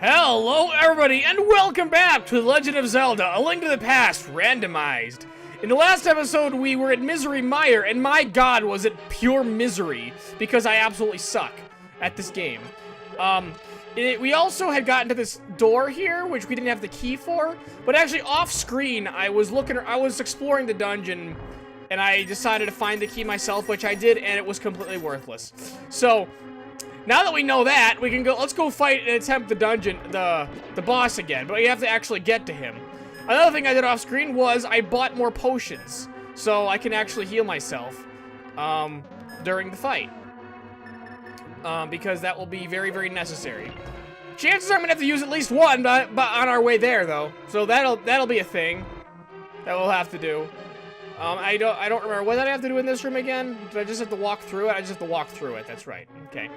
Hello everybody and welcome back to The Legend of Zelda, A Link to the Past, Randomized. In the last episode we were at Misery Mire and my god was it pure misery because I absolutely suck at this game. We also had gotten to this door here which we didn't have the key for, but actually off screen I was exploring the dungeon and I decided to find the key myself, which I did, and it was completely worthless. So now that we know that, we can go. Let's go fight and attempt the dungeon, the boss again. But you have to actually get to him. Another thing I did off screen was I bought more potions, so I can actually heal myself during the fight, because that will be very, very necessary. Chances are I'm gonna have to use at least one, but on our way there though, so that'll be a thing that we'll have to do. I don't remember what did I have to do in this room again. Did I just have to walk through it? I just have to walk through it. That's right. Okay.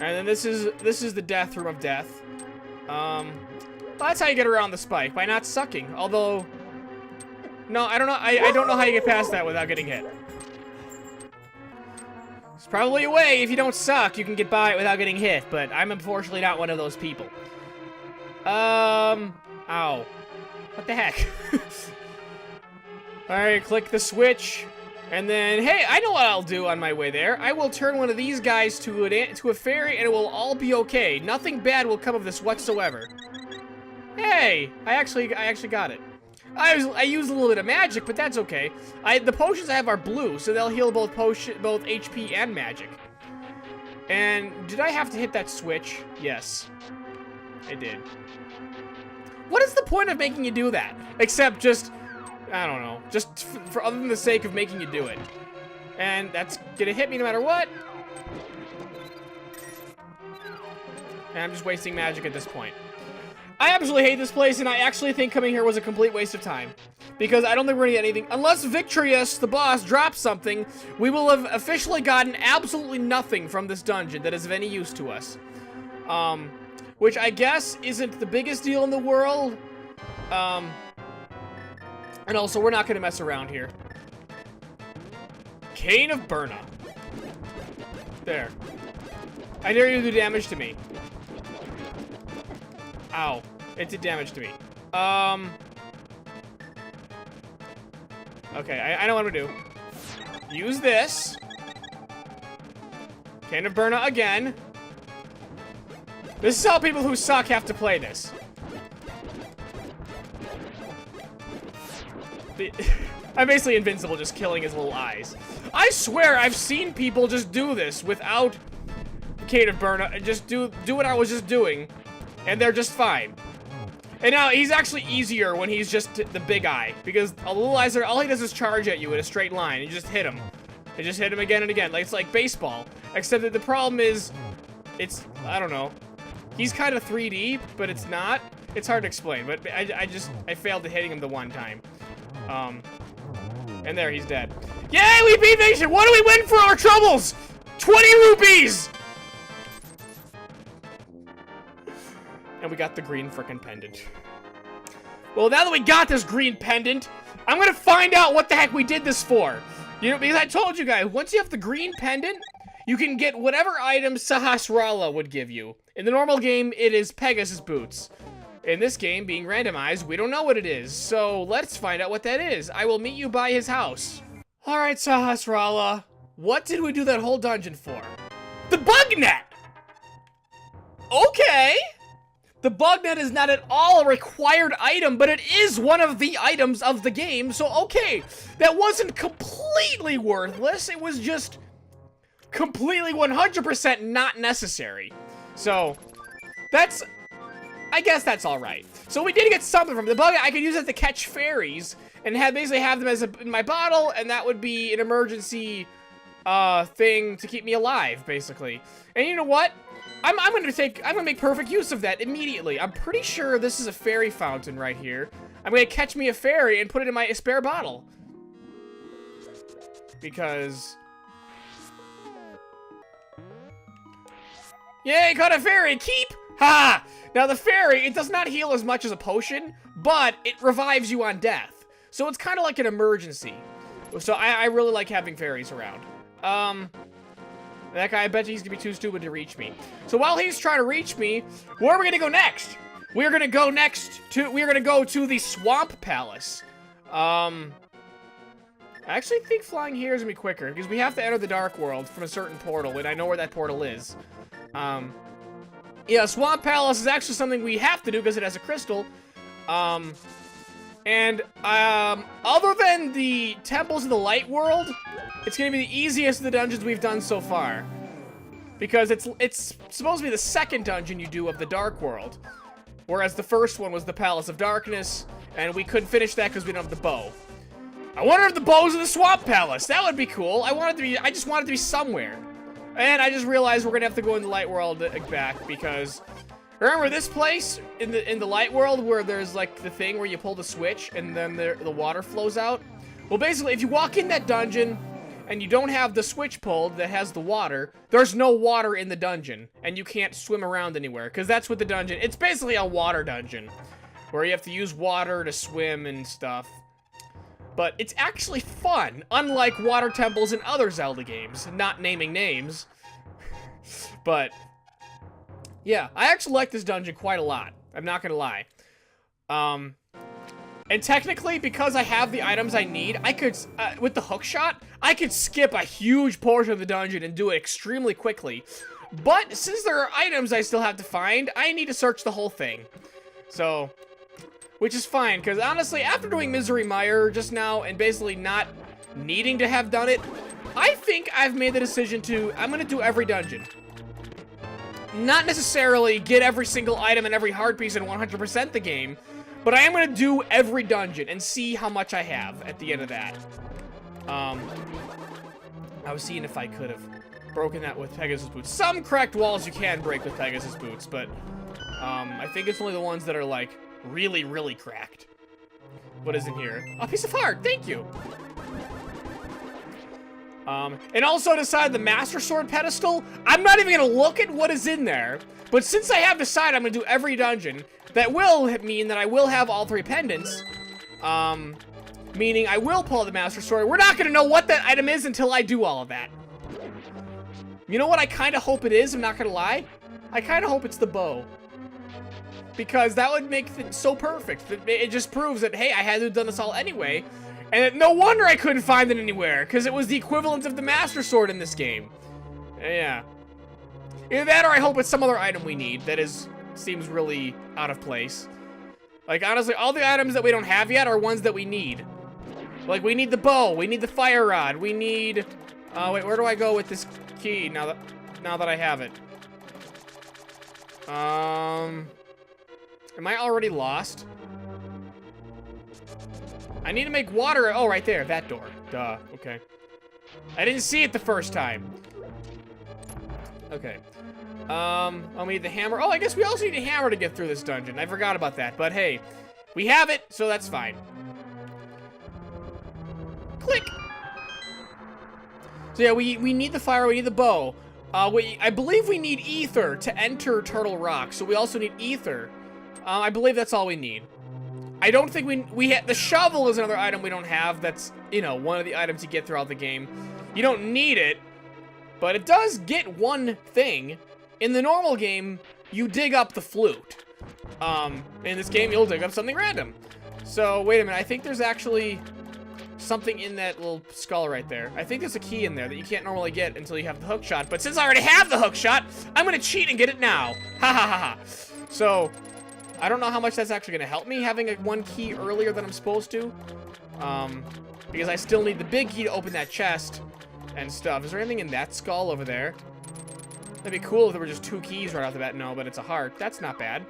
And then this is the death room of death. That's how you get around the spike, by not sucking. Although, no, I don't know. I don't know how you get past that without getting hit. There's probably a way. If you don't suck, you can get by it without getting hit. But I'm unfortunately not one of those people. Ow. What the heck? All right, click the switch. And then, hey, I know what I'll do on my way there. I will turn one of these guys to a fairy, and it will all be okay. Nothing bad will come of this whatsoever. Hey, I actually got it. I used a little bit of magic, but that's okay. The potions I have are blue, so they'll heal both HP and magic. And did I have to hit that switch? Yes, I did. What is the point of making you do that? Except just, I don't know, just for other than the sake of making you do it. And that's gonna hit me no matter what. And I'm just wasting magic at this point. I absolutely hate this place, and I actually think coming here was a complete waste of time. Because I don't think we're gonna get anything. Unless Victorious, the boss, drops something, we will have officially gotten absolutely nothing from this dungeon that is of any use to us. Which I guess isn't the biggest deal in the world. And also, we're not going to mess around here. Cane of Burna. There. I dare you to do damage to me. Ow. It did damage to me. Okay, I know what I'm going to do. Use this. Cane of Burna again. This is how people who suck have to play this. I'm basically invincible, just killing his little eyes. I swear I've seen people just do this without Cane of Burna, just do what I was just doing, and they're just fine. And now he's actually easier when he's just the big eye, because a little eyes all he does is charge at you in a straight line. You just hit him. You just hit him again and again. Like it's like baseball, except that the problem is, I don't know. He's kind of 3D, but it's not. It's hard to explain, but I failed to hitting him the one time. And there, he's dead. Yay, we beat Nation! What do we win for our troubles? 20 rupees! And we got the green frickin' pendant. Well, now that we got this green pendant, I'm gonna find out what the heck we did this for. You know, because I told you guys, once you have the green pendant, you can get whatever item Sahasrara would give you. In the normal game, it is Pegasus boots. In this game, being randomized, we don't know what it is, so let's find out what that is. I will meet you by his house. Alright, Sahasrara, what did we do that whole dungeon for? The bug net! Okay! The bug net is not at all a required item, but it is one of the items of the game, so okay. That wasn't completely worthless, it was just completely 100% not necessary. So, I guess that's all right. So we did get something from the bug. I could use it to catch fairies and basically have them in my bottle, and that would be an emergency thing to keep me alive, basically. And you know what? I'm gonna make perfect use of that immediately. I'm pretty sure this is a fairy fountain right here. I'm gonna catch me a fairy and put it in my spare bottle. Because yay, caught a fairy! Keep! Ha! Now the fairy, it does not heal as much as a potion, but it revives you on death. So it's kind of like an emergency. So I really like having fairies around. That guy, I bet he's gonna be too stupid to reach me. So while he's trying to reach me, where are we gonna go next? We're gonna go to the Swamp Palace. I actually think flying here is gonna be quicker, because we have to enter the Dark World from a certain portal, and I know where that portal is. Yeah, Swamp Palace is actually something we have to do because it has a crystal. Other than the Temples of the Light World, it's gonna be the easiest of the dungeons we've done so far. Because it's supposed to be the second dungeon you do of the Dark World. Whereas the first one was the Palace of Darkness, and we couldn't finish that because we don't have the bow. I wonder if the bow's in the Swamp Palace. That would be cool. I just want it to be somewhere. And I just realized we're gonna have to go in the Light World back because remember this place in the Light World where there's like the thing where you pull the switch and then the water flows out? Well, basically, if you walk in that dungeon and you don't have the switch pulled that has the water, there's no water in the dungeon and you can't swim around anywhere because that's what the dungeon. It's basically a water dungeon where you have to use water to swim and stuff. But it's actually fun, unlike water temples in other Zelda games. Not naming names. But, yeah, I actually like this dungeon quite a lot. I'm not gonna lie. And technically, because I have the items I need, I could, with the hook shot, I could skip a huge portion of the dungeon and do it extremely quickly. But, since there are items I still have to find, I need to search the whole thing. So, which is fine, because honestly, after doing Misery Mire just now, and basically not needing to have done it, I think I've made the decision I'm gonna do every dungeon. Not necessarily get every single item and every heart piece and 100% the game, but I am gonna do every dungeon and see how much I have at the end of that. I was seeing if I could have broken that with Pegasus Boots. Some cracked walls you can break with Pegasus Boots, but I think it's only the ones that are like really, really cracked. What is in here? A piece of heart, thank you. And also decide the Master Sword pedestal. I'm not even gonna look at what is in there, but since I have decided I'm gonna do every dungeon, that will mean that I will have all 3 pendants. Meaning I will pull the Master Sword. We're not gonna know what that item is until I do all of that. You know what I kind of hope it is? I'm not gonna lie. I kind of hope it's the bow. Because that would make it so perfect. It just proves that, hey, I had to have done this all anyway. And no wonder I couldn't find it anywhere. Because it was the equivalent of the Master Sword in this game. Yeah. Either that or I hope it's some other item we need that seems really out of place. Like, honestly, all the items that we don't have yet are ones that we need. Like, we need the bow. We need the fire rod. We need... wait, where do I go with this key now that I have it? Am I already lost? I need to make water. Oh, right there. That door. Duh. Okay. I didn't see it the first time. Okay. We need the hammer. Oh, I guess we also need a hammer to get through this dungeon. I forgot about that. But hey, we have it, so that's fine. Click. So yeah, we need the fire. We need the bow. I believe we need ether to enter Turtle Rock. So we also need ether. I believe that's all we need. I don't think the shovel is another item we don't have. That's, you know, one of the items you get throughout the game. You don't need it, but it does get one thing. In the normal game, you dig up the flute. In this game, you'll dig up something random. So, wait a minute. I think there's actually something in that little skull right there. I think there's a key in there that you can't normally get until you have the hook shot. But since I already have the hook shot, I'm gonna cheat and get it now. Ha ha ha ha. So, I don't know how much that's actually gonna help me, having one key earlier than I'm supposed to. Because I still need the big key to open that chest and stuff. Is there anything in that skull over there? That'd be cool if there were just 2 keys right off the bat. No, but it's a heart. That's not bad.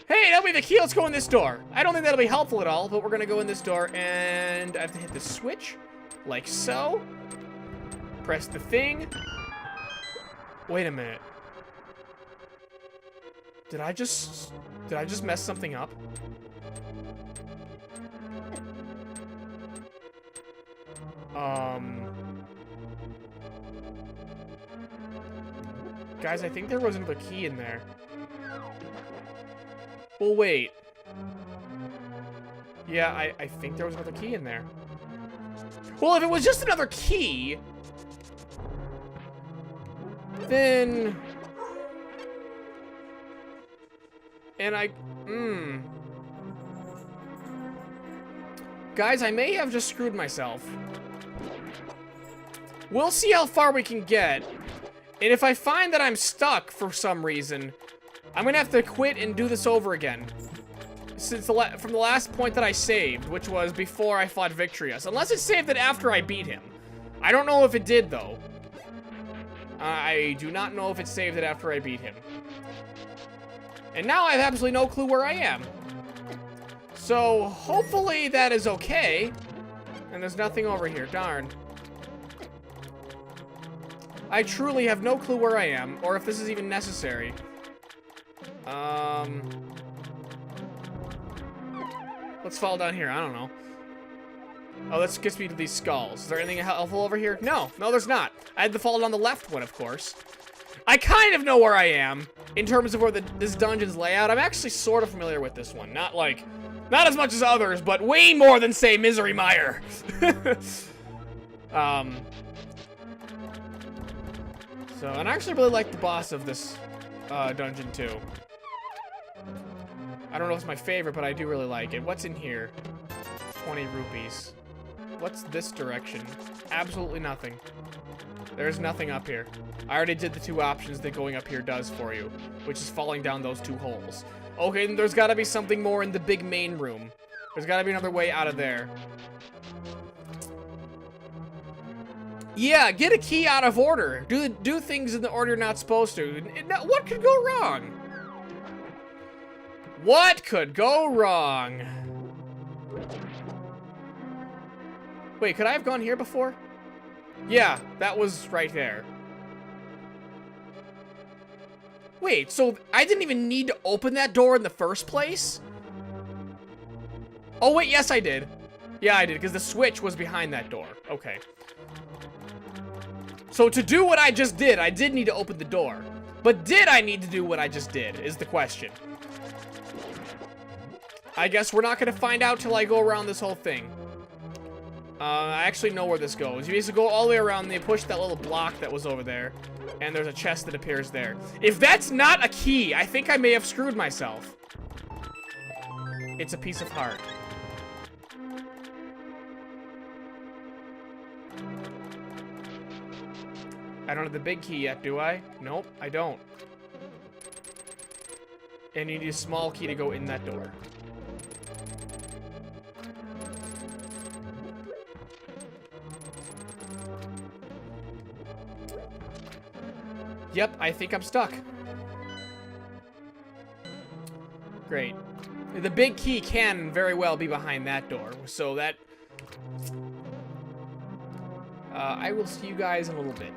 Hey, that'll be the key. Let's go in this door. I don't think that'll be helpful at all, but we're gonna go in this door, and I have to hit the switch, like so. Press the thing. Wait a minute. Did I just mess something up? Guys, I think there was another key in there. Well, wait. Yeah, I think there was another key in there. Well, if it was just another key... then... And Guys, I may have just screwed myself. We'll see how far we can get. And if I find that I'm stuck for some reason, I'm gonna have to quit and do this over again. Since from the last point that I saved, which was before I fought Victorious. Unless it saved it after I beat him. I don't know if it did, though. I do not know if it saved it after I beat him. And now I have absolutely no clue where I am. So, hopefully that is okay. And there's nothing over here, darn. I truly have no clue where I am, or if this is even necessary. Let's fall down here, I don't know. Oh, this gets me to these skulls. Is there anything helpful over here? No, there's not. I had to fall down the left one, of course. I kind of know where I am, in terms of where this dungeon's layout. I'm actually sort of familiar with this one. Not as much as others, but way more than, say, Misery Mire. So, and I actually really like the boss of this dungeon, too. I don't know if it's my favorite, but I do really like it. What's in here? 20 rupees. What's this direction? Absolutely nothing. There's nothing up here. I already did the 2 options that going up here does for you, which is falling down those 2 holes. Okay, then there's gotta be something more in the big main room. There's gotta be another way out of there. Yeah, get a key out of order. Do things in the order you're not supposed to. What could go wrong? What could go wrong? Wait, could I have gone here before? Yeah, that was right there. Wait, so I didn't even need to open that door in the first place? Oh, wait, yes, I did. Yeah, I did, because the switch was behind that door. Okay. So to do what I just did, I did need to open the door. But did I need to do what I just did, is the question. I guess we're not going to find out till I go around this whole thing. I actually know where this goes. You basically go all the way around, and you push that little block that was over there, and there's a chest that appears there. If that's not a key, I think I may have screwed myself. It's a piece of heart. I don't have the big key yet, do I? Nope, I don't. And you need a small key to go in that door. Yep, I think I'm stuck. Great. The big key can very well be behind that door, so that... I will see you guys in a little bit.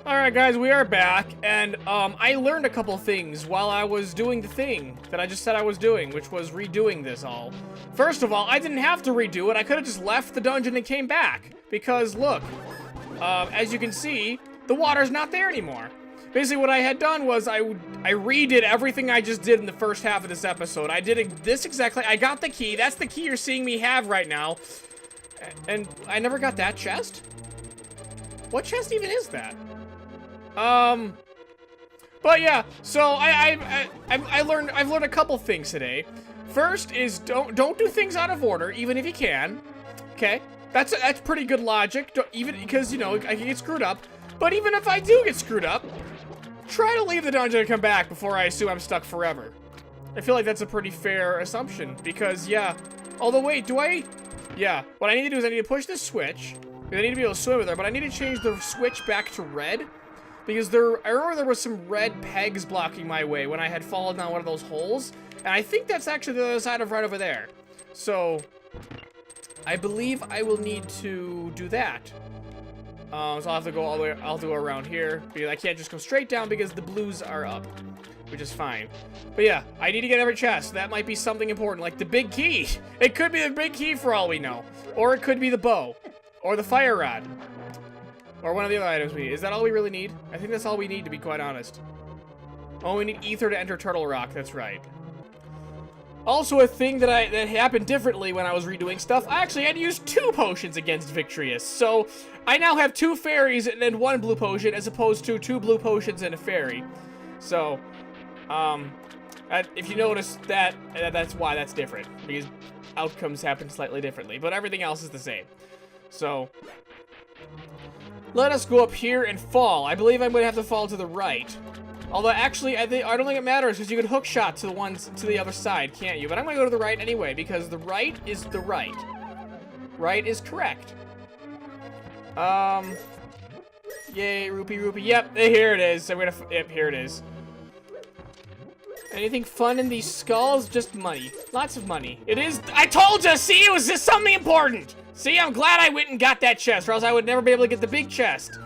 Alright guys, we are back, and I learned a couple things while I was doing the thing that I just said I was doing, which was redoing this all. First of all, I didn't have to redo it. I could have just left the dungeon and came back. Because, look, as you can see, the water's not there anymore. Basically, what I had done was I redid everything I just did in the first half of this episode. I did this exactly. I got the key. That's the key you're seeing me have right now. And I never got that chest? What chest even is that? But yeah, so I've learned a couple things today. First is don't do things out of order, even if you can. Okay, that's pretty good logic. Even because you know I can get screwed up. But even if I do get screwed up, try to leave the dungeon and come back before I assume I'm stuck forever. I feel like that's a pretty fair assumption because yeah. Although wait, do I? Yeah. What I need to do is I need to push this switch. I need to be able to swim with there, but I need to change the switch back to red. Because I remember there was some red pegs blocking my way when I had fallen down one of those holes. And I think that's actually the other side of right over there. So, I believe I will need to do that. So I'll have to go all the way, I'll do around here. Because I can't just go straight down because the blues are up. Which is fine. But yeah, I need to get every chest. That might be something important, like the big key. It could be the big key for all we know. Or it could be the bow. Or the fire rod. Or one of the other items we need. Is that all we really need? I think that's all we need, to be quite honest. Oh, we need ether to enter Turtle Rock. That's right. Also, a thing that happened differently when I was redoing stuff, I actually had to use 2 potions against Victorious. So, I now have 2 fairies and 1 blue potion, as opposed to 2 blue potions and a fairy. So, if you notice that, that's why that's different. Because outcomes happen slightly differently, but everything else is the same. So, let us go up here and fall. I believe I'm going to have to fall to the right. Although, actually, I don't think it matters, because you can hook shot to the other side, can't you? But I'm going to go to the right anyway, because the right is the right. Right is correct. Yay, rupee. Yep, here it is. Yep, here it is. Anything fun in these skulls? Just money. Lots of money. It is, I told you, see, it was just something important. See, I'm glad I went and got that chest, or else I would never be able to get the big chest.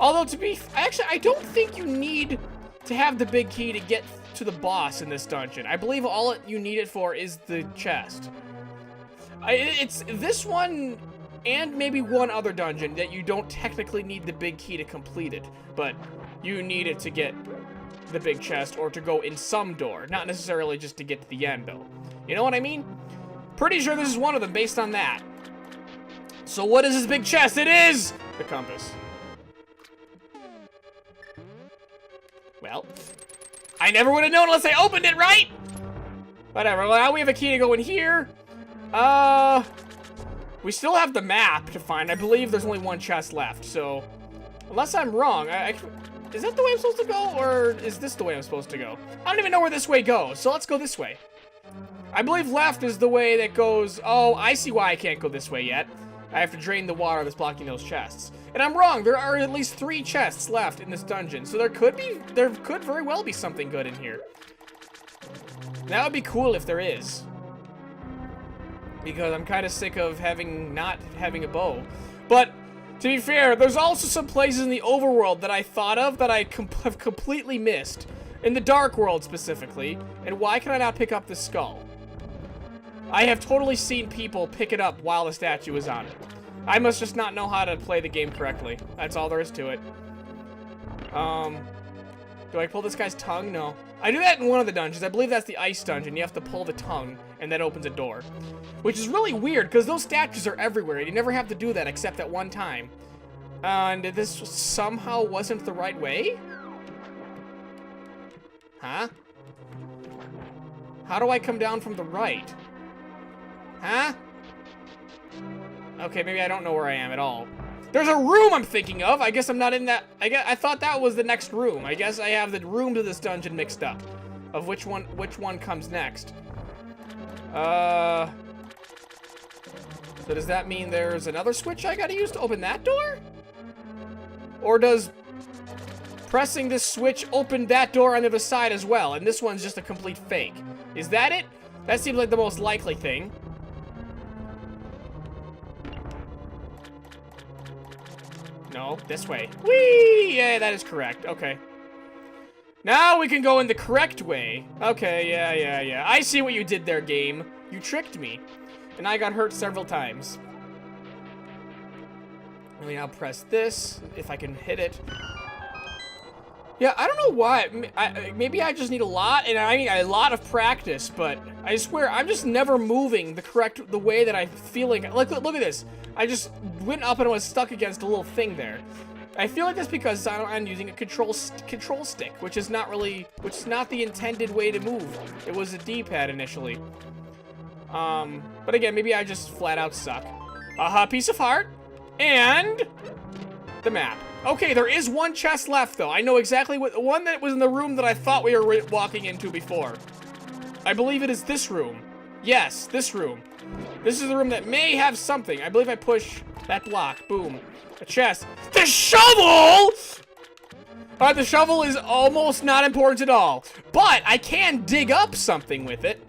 Although, actually, I don't think you need to have the big key to get to the boss in this dungeon. I believe all you need it for is the chest. It's this one and maybe one other dungeon that you don't technically need the big key to complete it, but you need it to get the big chest or to go in some door, not necessarily just to get to the end, though. You know what I mean? Pretty sure this is one of them based on that. So what is this big chest? It is the compass. Well, I never would have known unless I opened it, right? Whatever, well, now we have a key to go in here. We still have the map to find. I believe there's only 1 chest left, so unless I'm wrong, is that the way I'm supposed to go, or is this the way I'm supposed to go? I don't even know where this way goes, so let's go this way. I believe left is the way that goes. Oh, I see why I can't go this way yet. I have to drain the water that's blocking those chests. And I'm wrong, there are at least 3 chests left in this dungeon, so there could very well be something good in here. That would be cool if there is. Because I'm kind of sick of not having a bow. But, to be fair, there's also some places in the overworld that I thought of that I have completely missed. In the Dark World, specifically. And why can I not pick up the skull? I have totally seen people pick it up while the statue is on it. I must just not know how to play the game correctly. That's all there is to it. Do I pull this guy's tongue? No. I do that in one of the dungeons. I believe that's the ice dungeon. You have to pull the tongue, and that opens a door. Which is really weird, because those statues are everywhere. You never have to do that except at one time. And this somehow wasn't the right way? Huh? How do I come down from the right? Huh? Okay, maybe I don't know where I am at all. There's a room I'm thinking of. I guess I'm not in that. I thought that was the next room. I guess I have the room to this dungeon mixed up. Of which one comes next. So does that mean there's another switch I gotta use to open that door? Or does pressing this switch open that door on the other side as well, and this one's just a complete fake? Is that it? That seems like the most likely thing. No, this way. Whee! Yeah, that is correct. Okay. Now we can go in the correct way. Okay, yeah. I see what you did there, game. You tricked me. And I got hurt several times. Let me now press this, if I can hit it. Yeah, I don't know why. Maybe I just need a lot, and I mean a lot of practice, but I swear, I'm just never moving the way that I'm feeling. Look at this. I just went up and was stuck against a little thing there. I feel like that's because I'm using a control stick, which is not the intended way to move. It was a D-pad initially. But again, maybe I just flat out suck. Aha, piece of heart, and the map. Okay, there is 1 chest left, though. I know exactly the one that was in the room that I thought we were walking into before. I believe it is this room. Yes, this room. This is the room that may have something. I believe I push that block. Boom. A chest. The shovel! Alright, the shovel is almost not important at all. But I can dig up something with it.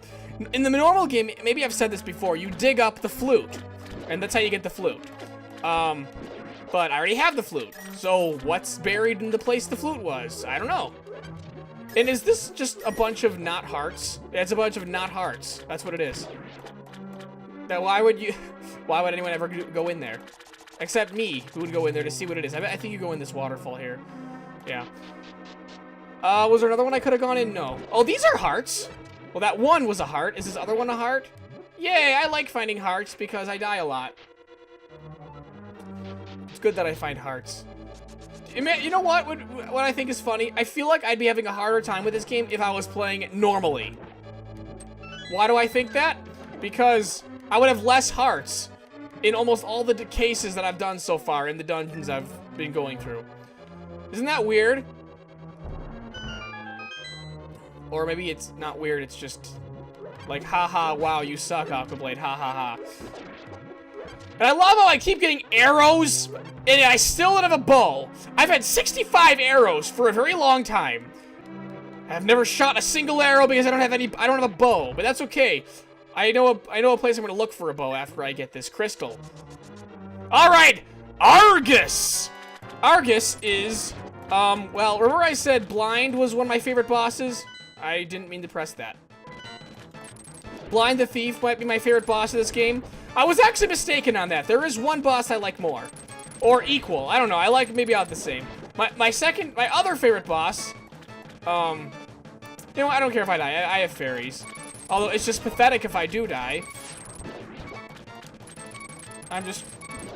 In the normal game, maybe I've said this before, you dig up the flute. And that's how you get the flute. But I already have the flute. So what's buried in the place the flute was? I don't know. And is this just a bunch of not hearts? It's a bunch of not hearts. That's what it is. Now, why would anyone ever go in there? Except me, who would go in there to see what it is. I think you go in this waterfall here. Yeah. Was there another one I could have gone in? No. Oh, these are hearts. Well, that one was a heart. Is this other one a heart? Yay, I like finding hearts because I die a lot. It's good that I find hearts. You know what I think is funny? I feel like I'd be having a harder time with this game if I was playing it normally. Why do I think that? Because I would have less hearts in almost all the cases that I've done so far in the dungeons I've been going through. Isn't that weird? Or maybe it's not weird, it's just like, haha, wow, you suck, Octoblade, ha ha ha. And I love how I keep getting arrows, and I still don't have a bow. I've had 65 arrows for a very long time. I've never shot a single arrow because I don't have a bow, but that's okay. I know a place I'm gonna look for a bow after I get this crystal. Alright, Argus! Argus is, well, remember I said Blind was one of my favorite bosses? I didn't mean to press that. Blind the Thief might be my favorite boss of this game. I was actually mistaken on that. There is one boss I like more. Or equal. I don't know. I like maybe about the same. My other favorite boss, you know, I don't care if I die. I have fairies. Although it's just pathetic if I do die. I'm just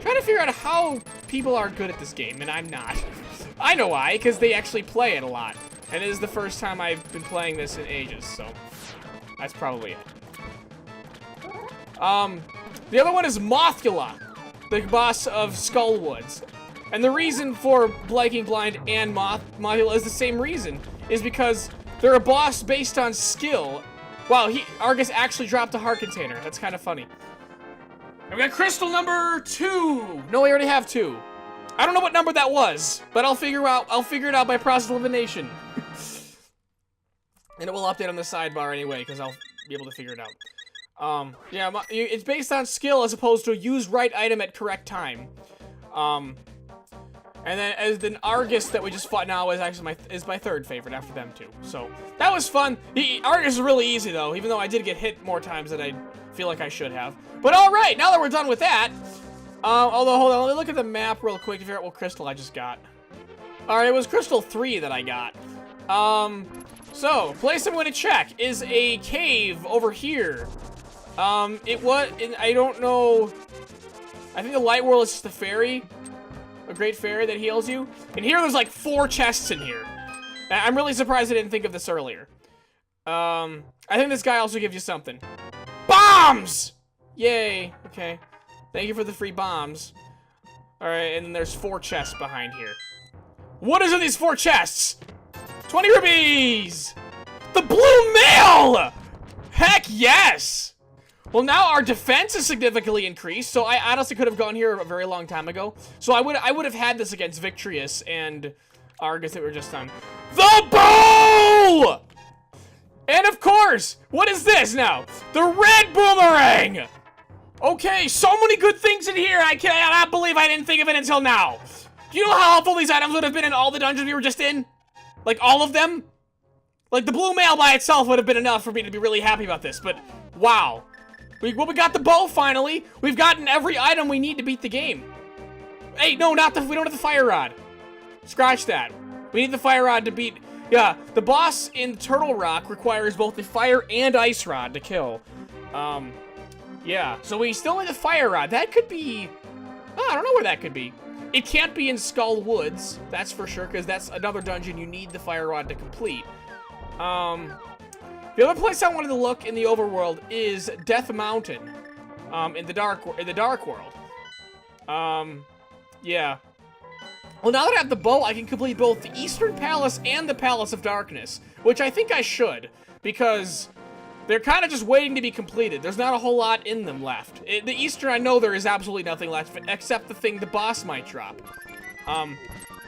trying to figure out how people are good at this game, and I'm not. I know why, because they actually play it a lot. And it is the first time I've been playing this in ages, so that's probably it. The other one is Mothula, the boss of Skullwoods. And the reason for liking Blind and Mothula is the same reason, is because they're a boss based on skill. Wow, Argus actually dropped a heart container. That's kind of funny. And we got crystal number 2. No, we already have 2. I don't know what number that was, but I'll figure it out by process of elimination. And it will update on the sidebar anyway, because I'll be able to figure it out. Yeah, it's based on skill as opposed to use right item at correct time. And then as the Argus that we just fought now is actually my third favorite after them two. So that was fun. Argus is really easy though, even though I did get hit more times than I feel like I should have. But all right, now that we're done with that, although hold on, let me look at the map real quick to figure out what crystal I just got. All right, it was crystal 3 that I got. So place I'm going to check is a cave over here. I don't know. I think the light world is just a fairy. A great fairy that heals you. And here there's like 4 chests in here. I'm really surprised I didn't think of this earlier. I think this guy also gives you something. Bombs! Yay. Okay. Thank you for the free bombs. Alright, and then there's 4 chests behind here. What is in these 4 chests? 20 rupees! The blue mail! Heck yes! Well, now our defense is significantly increased, so I honestly could have gone here a very long time ago. So I would have had this against Victorious and Argus that we were just on. The bow! And of course, what is this now? The red boomerang! Okay, so many good things in here. I cannot believe I didn't think of it until now. Do you know how helpful these items would have been in all the dungeons we were just in? Like, all of them? Like, the blue mail by itself would have been enough for me to be really happy about this, but wow. We got the bow, finally. We've gotten every item we need to beat the game. Hey, no, we don't have the fire rod. Scratch that. We need the fire rod to beat... Yeah, the boss in Turtle Rock requires both the fire and ice rod to kill. Yeah, so we still need the fire rod. That could be... Oh, I don't know where that could be. It can't be in Skull Woods, that's for sure, because that's another dungeon you need the fire rod to complete. The other place I wanted to look in the overworld is Death Mountain, in the dark world. Yeah. Well, now that I have the bow, I can complete both the Eastern Palace and the Palace of Darkness, which I think I should, because they're kind of just waiting to be completed. There's not a whole lot in them left. The Eastern, I know there is absolutely nothing left, except the thing the boss might drop,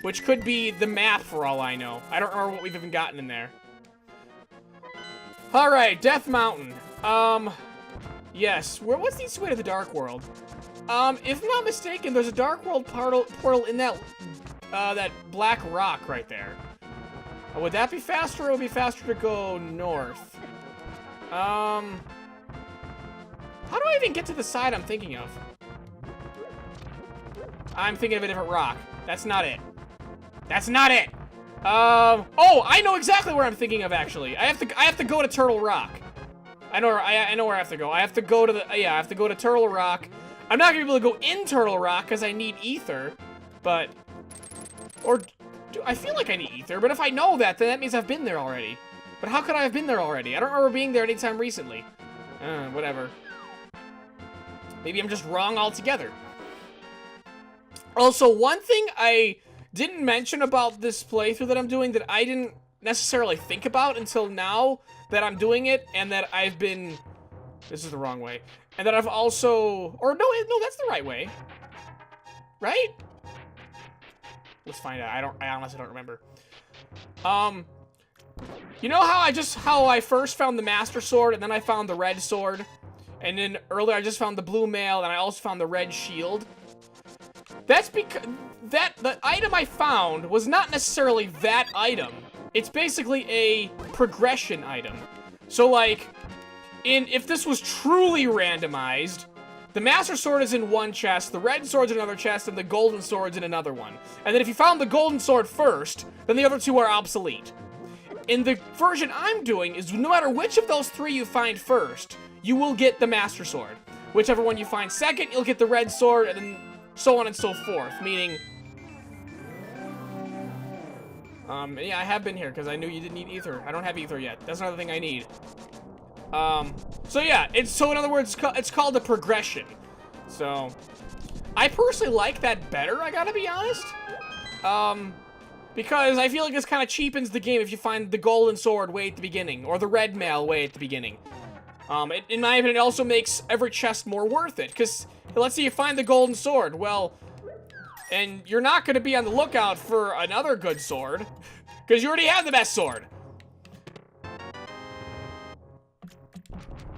which could be the map for all I know. I don't remember what we've even gotten in there. Alright, Death Mountain. Yes. What's the easiest way to the Dark World? If I'm not mistaken, there's a Dark World portal in that, that black rock right there. Would that be faster, or would it be faster to go north? How do I even get to the side I'm thinking of? I'm thinking of a different rock. That's not it. That's not it! Oh, I know exactly where I'm thinking of, actually. I have to go to Turtle Rock. I know where I have to go. I have to go to the, yeah, I have to go to Turtle Rock. I'm not gonna be able to go in Turtle Rock because I need ether, but, or, I feel like I need ether, but if I know that, then that means I've been there already. But how could I have been there already? I don't remember being there anytime recently. Whatever. Maybe I'm just wrong altogether. Also, one thing I didn't mention about this playthrough that I'm doing that I didn't necessarily think about until now that I'm doing it, and that I've been... This is the wrong way. And that I've also... Or no, that's the right way. Right? Let's find out. I honestly don't remember. You know how I first found the Master Sword, and then I found the Red Sword? And then earlier I just found the Blue Mail, and I also found the Red Shield? That's because... the item I found was not necessarily that item. It's basically a progression item. So, like, if this was truly randomized, the Master Sword is in one chest, the Red Sword's in another chest, and the Golden Sword's in another one. And then if you found the Golden Sword first, then the other two are obsolete. In the version I'm doing is no matter which of those three you find first, you will get the Master Sword. Whichever one you find second, you'll get the Red Sword, and then so on and so forth, meaning... yeah, I have been here, because I knew you didn't need ether. I don't have ether yet. That's another thing I need. So yeah, so in other words, it's called a progression. So, I personally like that better, I gotta be honest. Because I feel like this kind of cheapens the game if you find the Golden Sword way at the beginning, or the Red Mail way at the beginning. In my opinion, it also makes every chest more worth it, because, let's say you find the Golden Sword, well... And you're not going to be on the lookout for another good sword, because you already have the best sword.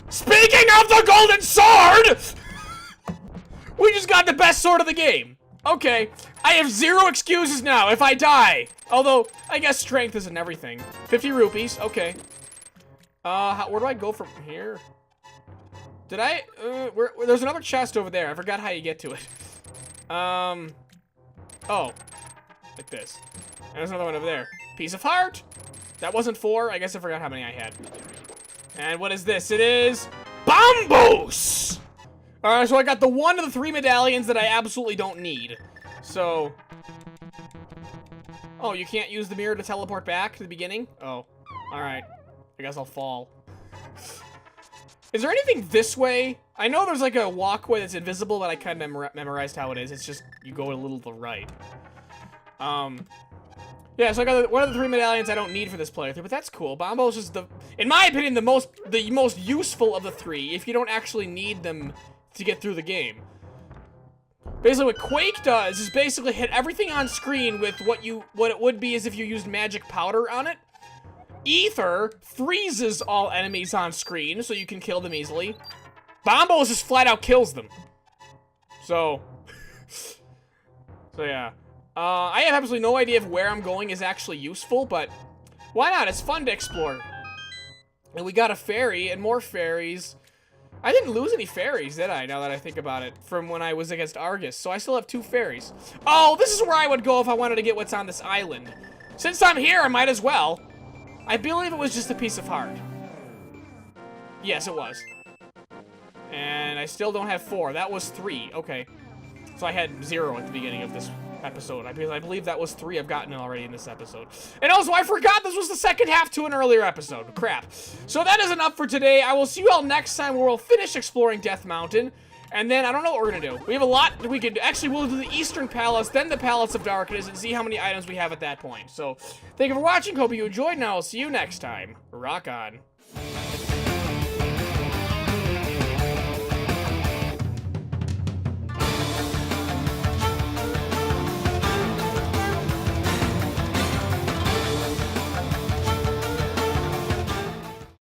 Speaking of the Golden Sword! We just got the best sword of the game. Okay, I have 0 excuses now if I die. Although, I guess strength isn't everything. 50 rupees, okay. Where do I go from here? Did I, there's another chest over there. I forgot how you get to it. Oh, like this. And there's another one over there. Piece of heart. That wasn't 4. I guess I forgot how many I had. And what is this? It is Bombos! Alright, so I got the 1 of the 3 medallions that I absolutely don't need. So... Oh, you can't use the mirror to teleport back to the beginning? Oh, alright. I guess I'll fall. Is there anything this way? I know there's like a walkway that's invisible, but I kind of memorized how it is. It's just, you go a little to the right. Yeah, so I got one of the 3 medallions I don't need for this playthrough, but that's cool. Bombos is in my opinion, the most useful of the 3, if you don't actually need them to get through the game. Basically, what Quake does is basically hit everything on screen with what it would be as if you used magic powder on it. Ether freezes all enemies on screen, so you can kill them easily. Bombos just flat out kills them. So yeah. I have absolutely no idea if where I'm going is actually useful, but why not? It's fun to explore. And we got a fairy and more fairies. I didn't lose any fairies, did I? Now that I think about it, from when I was against Argus. So I still have 2 fairies. Oh, this is where I would go if I wanted to get what's on this island. Since I'm here, I might as well. I believe it was just a piece of heart. Yes, it was. And I still don't have 4. That was 3. Okay. So I had 0 at the beginning of this episode. I believe that was 3 I've gotten already in this episode. And also, I forgot this was the second half to an earlier episode. Crap. So that is enough for today. I will see you all next time where we'll finish exploring Death Mountain. And then, I don't know what we're gonna do. We have a lot that we can do. Actually, we'll do the Eastern Palace, then the Palace of Darkness, and see how many items we have at that point. So, thank you for watching. Hope you enjoyed, and I will see you next time. Rock on.